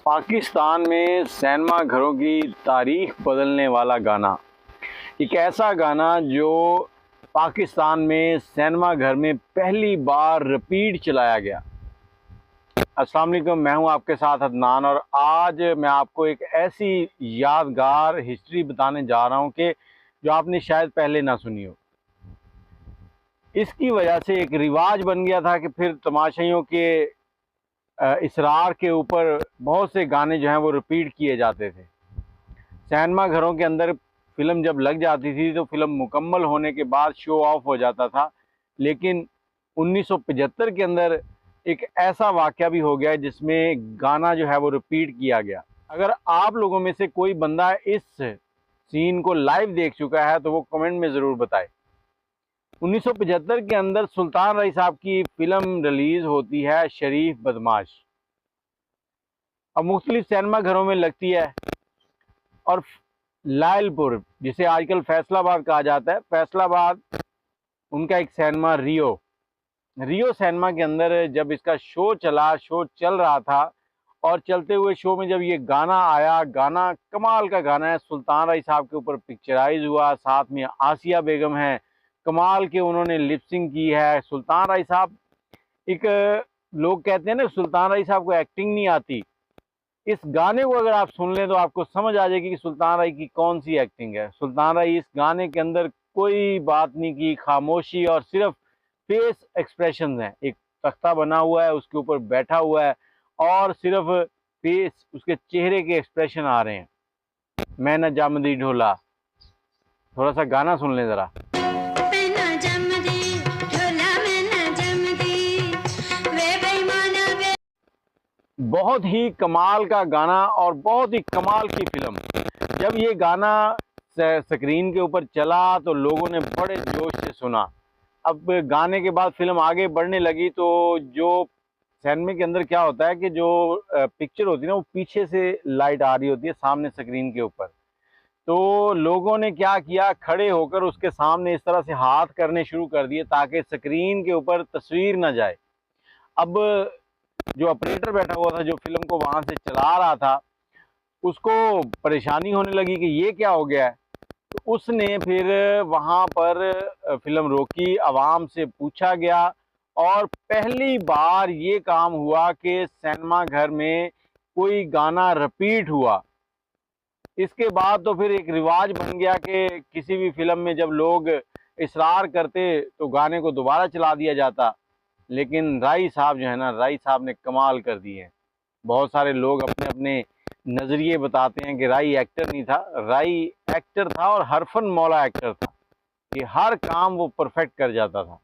पाकिस्तान में सिनेमा घरों की तारीख बदलने वाला गाना, एक ऐसा गाना जो पाकिस्तान में सिनेमा घर में पहली बार रिपीट चलाया गया। अस्सलाम वालेकुम, मैं हूं आपके साथ अदनान और आज मैं आपको एक ऐसी यादगार हिस्ट्री बताने जा रहा हूं कि जो आपने शायद पहले ना सुनी हो। इसकी वजह से एक रिवाज बन गया था कि फिर तमाशाइयों के इसरार के ऊपर बहुत से गाने जो हैं वो रिपीट किए जाते थे। सिनेमा घरों के अंदर फ़िल्म जब लग जाती थी तो फ़िल्म मुकम्मल होने के बाद शो ऑफ हो जाता था, लेकिन 1975 के अंदर एक ऐसा वाक़या भी हो गया जिसमें गाना जो है वो रिपीट किया गया। अगर आप लोगों में से कोई बंदा इस सीन को लाइव देख चुका है तो वो कमेंट में ज़रूर बताए। 1975 के अंदर सुल्तान रही साहब की फ़िल्म रिलीज़ होती है शरीफ बदमाश। अब मुख्तलिफ सिनेमा घरों में लगती है और लायलपुर, जिसे आजकल फैसलाबाद कहा जाता है, फैसलाबाद उनका एक सिनेमा रियो सिनेमा के अंदर जब इसका शो चल रहा था और चलते हुए शो में जब ये गाना आया, गाना कमाल का गाना है, सुल्तान रही साहब के ऊपर पिक्चराइज हुआ, साथ में आसिया बेगम है, कमाल के उन्होंने लिपसिंग की है। सुल्तान रही साहब एक, लोग कहते हैं ना सुल्तान रही साहब को एक्टिंग नहीं आती, इस गाने को अगर आप सुन लें तो आपको समझ आ जाएगी कि सुल्तान राय की कौन सी एक्टिंग है। सुल्तान राय इस गाने के अंदर कोई बात नहीं की, खामोशी और सिर्फ फेस एक्सप्रेशन हैं। एक तख्ता बना हुआ है, उसके ऊपर बैठा हुआ है और सिर्फ फेस, उसके चेहरे के एक्सप्रेशन आ रहे हैं। मैं न जामदी ढोला, थोड़ा सा गाना सुन लें ज़रा। बहुत ही कमाल का गाना और बहुत ही कमाल की फिल्म। जब ये गाना स्क्रीन के ऊपर चला तो लोगों ने बड़े जोश से सुना। अब गाने के बाद फिल्म आगे बढ़ने लगी तो जो सिनेमा के अंदर क्या होता है कि जो पिक्चर होती है ना, वो पीछे से लाइट आ रही होती है सामने स्क्रीन के ऊपर। तो लोगों ने क्या किया, खड़े होकर उसके सामने इस तरह से हाथ करने शुरू कर दिए ताकि स्क्रीन के ऊपर तस्वीर ना जाए। अब जो ऑपरेटर बैठा हुआ था, जो फिल्म को वहां से चला रहा था, उसको परेशानी होने लगी कि ये क्या हो गया है। तो उसने फिर वहां पर फिल्म रोकी, आवाम से पूछा गया और पहली बार ये काम हुआ कि सिनेमा घर में कोई गाना रिपीट हुआ। इसके बाद तो फिर एक रिवाज बन गया कि किसी भी फिल्म में जब लोग इसरार करते तो गाने को दोबारा चला दिया जाता। लेकिन राई साहब जो है ना, राई साहब ने कमाल कर दिए हैं। बहुत सारे लोग अपने अपने नज़रिए बताते हैं कि राई एक्टर नहीं था, राई एक्टर था और हरफन मौला एक्टर था कि हर काम वो परफेक्ट कर जाता था।